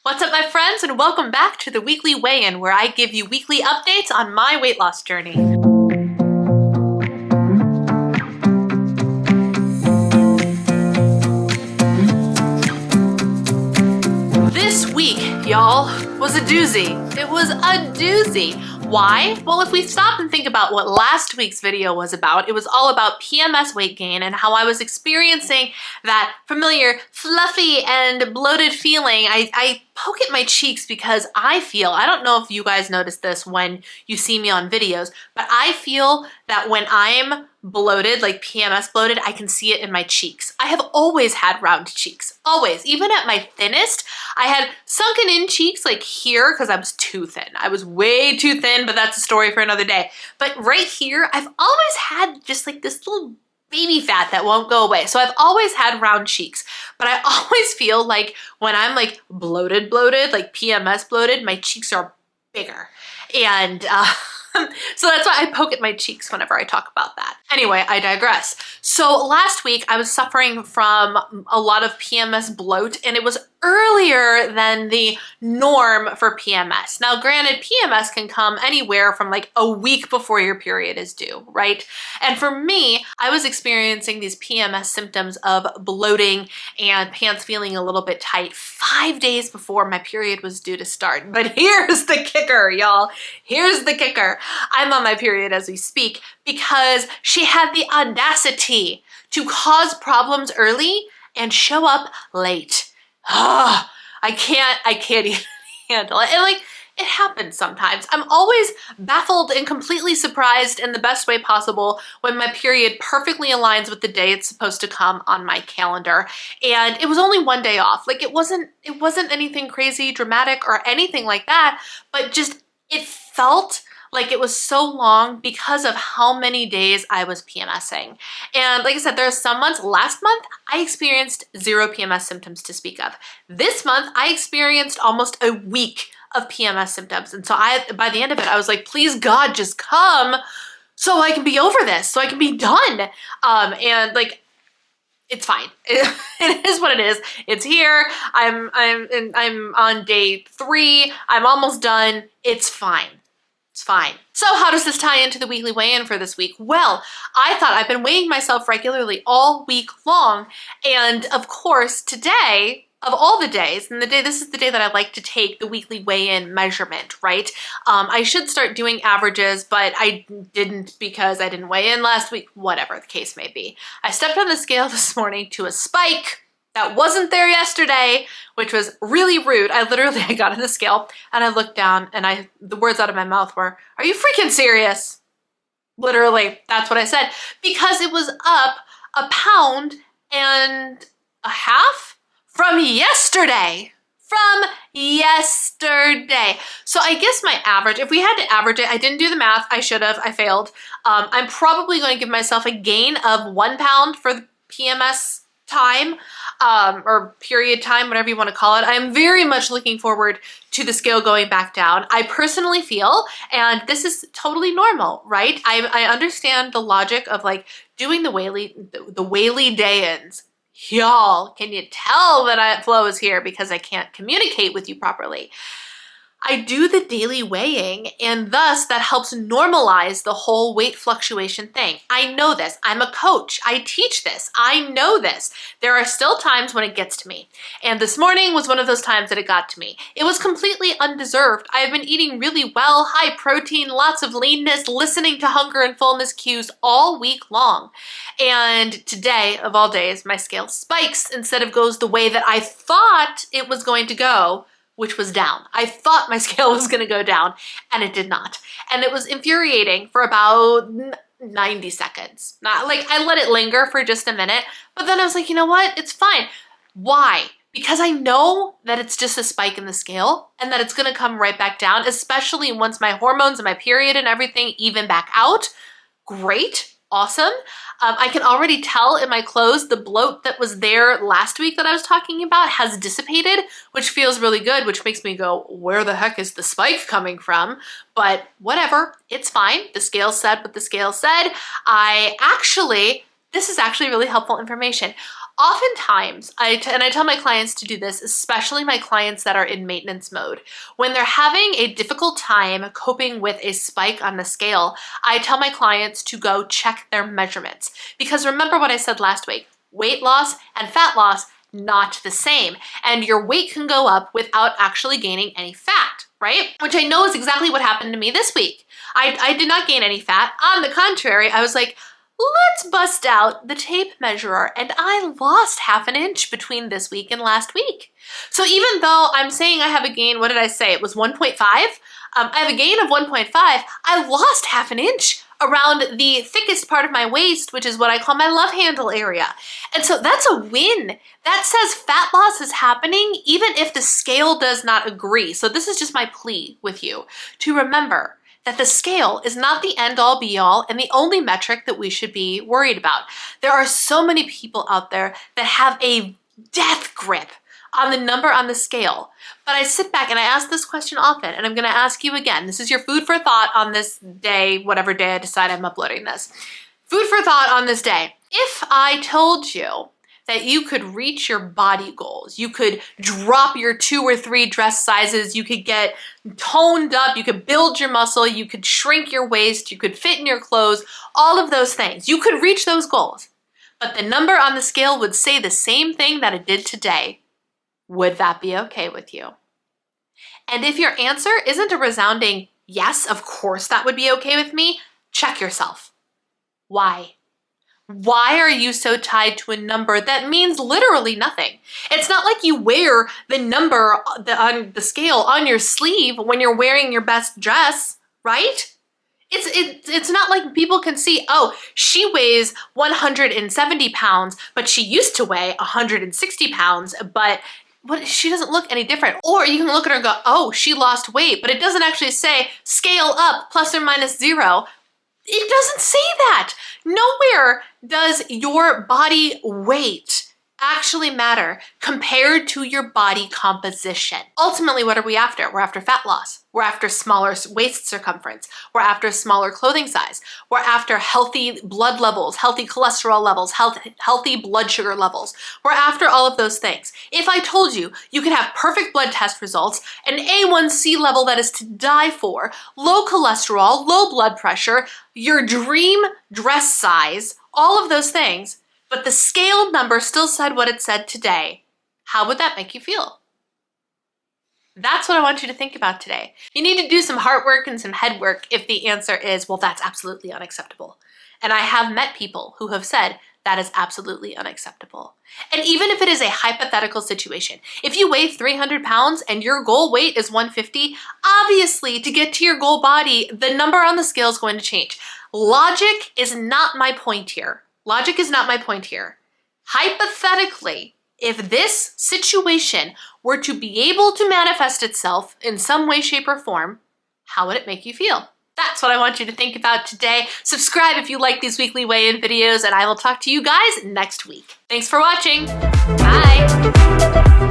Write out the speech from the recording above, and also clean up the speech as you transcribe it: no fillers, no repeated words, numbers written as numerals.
What's up, my friends, and welcome back to the weekly weigh-in, where I give you weekly updates on my weight loss journey. This week, y'all, was a doozy. It was a doozy. Why? Well, if we stop and think about what last week's video was about, it was all about PMS weight gain and how I was experiencing that familiar fluffy and bloated feeling. I poke at my cheeks because I don't know if you guys notice this when you see me on videos, but I feel that when I'm bloated, like PMS bloated, I can see it in my cheeks. I have always had round cheeks, always. Even at my thinnest, I had sunken in cheeks like here because I was too thin. I was way too thin, but that's a story for another day. But right here, I've always had just like this little baby fat that won't go away. So I've always had round cheeks, but I always feel like when I'm like bloated, like PMS bloated, my cheeks are bigger. And so that's why I poke at my cheeks whenever I talk about that. Anyway, I digress. So last week I was suffering from a lot of PMS bloat, and it was earlier than the norm for PMS. Now, granted, PMS can come anywhere from like a week before your period is due, right? And for me, I was experiencing these PMS symptoms of bloating and pants feeling a little bit tight 5 days before my period was due to start. But here's the kicker, y'all. Here's the kicker. I'm on my period as we speak because she had the audacity to cause problems early and show up late. I can't even handle it. And like, it happens sometimes. I'm always baffled and completely surprised in the best way possible when my period perfectly aligns with the day it's supposed to come on my calendar. And it was only one day off. Like, it wasn't anything crazy, dramatic, or anything like that, but just it felt like it was so long because of how many days I was PMSing. And like I said, there are some months. Last month, I experienced 0 PMS symptoms to speak of. This month, I experienced almost a week of PMS symptoms. And so by the end of it, I was like, please God, just come so I can be over this, so I can be done. And like, it's fine. It is what it is. It's here. I'm on day 3. I'm almost done. It's fine. It's fine. So how does this tie into the weekly weigh-in for this week? Well, I thought I've been weighing myself regularly all week long. And of course, today, of all the days, and this is the day that I like to take the weekly weigh-in measurement, right? I should start doing averages, but I didn't because I didn't weigh in last week, whatever the case may be. I stepped on the scale this morning to a spike that wasn't there yesterday, which was really rude. I got on the scale and I looked down and the words out of my mouth were, "Are you freaking serious?" Literally, that's what I said, because it was up 1.5 pounds from yesterday. So I guess my average, if we had to average it, I didn't do the math. I should have, I failed. I'm probably going to give myself a gain of 1 pound for the PMS time, or period time, whatever you want to call it. I'm very much looking forward to the scale going back down. I personally feel, and this is totally normal, right? I understand the logic of like doing the Whaley day-ins. Y'all, can you tell that flow is here because I can't communicate with you properly? I do the daily weighing, and thus that helps normalize the whole weight fluctuation thing. I know this. I'm a coach. I teach this. I know this. There are still times when it gets to me. And this morning was one of those times that it got to me. It was completely undeserved. I've been eating really well, high protein, lots of leanness, listening to hunger and fullness cues all week long. And today, of all days, my scale spikes instead of goes the way that I thought it was going to go, which was down. I thought my scale was gonna go down, and it did not. And it was infuriating for about 90 seconds. Not like, I let it linger for just a minute, but then I was like, you know what? It's fine. Why? Because I know that it's just a spike in the scale and that it's gonna come right back down, especially once my hormones and my period and everything even back out. Great. Awesome. I can already tell in my clothes the bloat that was there last week that I was talking about has dissipated, which feels really good, which makes me go, where the heck is the spike coming from? But whatever, it's fine. The scale said what the scale said. This is actually really helpful information. Oftentimes, I tell my clients to do this, especially my clients that are in maintenance mode. When they're having a difficult time coping with a spike on the scale, I tell my clients to go check their measurements. Because remember what I said last week, weight loss and fat loss, not the same. And your weight can go up without actually gaining any fat, right? Which I know is exactly what happened to me this week. I did not gain any fat. On the contrary, I was like, let's bust out the tape measurer, and I lost half an inch between this week and last week. So even though I'm saying I have a gain, what did I say? It was 1.5. I have a gain of 1.5. I lost half an inch around the thickest part of my waist, which is what I call my love handle area. And so that's a win. That says fat loss is happening even if the scale does not agree. So this is just my plea with you to remember that the scale is not the end-all be-all and the only metric that we should be worried about. There are so many people out there that have a death grip on the number on the scale. But I sit back and I ask this question often, and I'm gonna ask you again. This is your food for thought on this day, whatever day I decide I'm uploading this. Food for thought on this day. If I told you that you could reach your body goals, you could drop your 2 or 3 dress sizes, you could get toned up, you could build your muscle, you could shrink your waist, you could fit in your clothes, all of those things. You could reach those goals, but the number on the scale would say the same thing that it did today. Would that be okay with you? And if your answer isn't a resounding yes, of course that would be okay with me, check yourself. Why? Why are you so tied to a number that means literally nothing? It's not like you wear the number on the scale on your sleeve when you're wearing your best dress, right? It's not like people can see, oh, she weighs 170 pounds, but she used to weigh 160 pounds, but she doesn't look any different. Or you can look at her and go, oh, she lost weight, but it doesn't actually say scale up ±0. It doesn't say that. Nowhere does your body weight actually matter compared to your body composition. Ultimately, what are we after? We're after fat loss. We're after smaller waist circumference. We're after smaller clothing size. We're after healthy blood levels, healthy cholesterol levels, healthy blood sugar levels. We're after all of those things. If I told you you could have perfect blood test results, an A1C level that is to die for, low cholesterol, low blood pressure, your dream dress size, all of those things, but the scale number still said what it said today, how would that make you feel? That's what I want you to think about today. You need to do some heart work and some head work if the answer is, well, that's absolutely unacceptable. And I have met people who have said that is absolutely unacceptable. And even if it is a hypothetical situation, if you weigh 300 pounds and your goal weight is 150, obviously to get to your goal body, the number on the scale is going to change. Logic is not my point here. Logic is not my point here. Hypothetically, if this situation were to be able to manifest itself in some way, shape, or form, how would it make you feel? That's what I want you to think about today. Subscribe if you like these weekly weigh-in videos, and I will talk to you guys next week. Thanks for watching. Bye.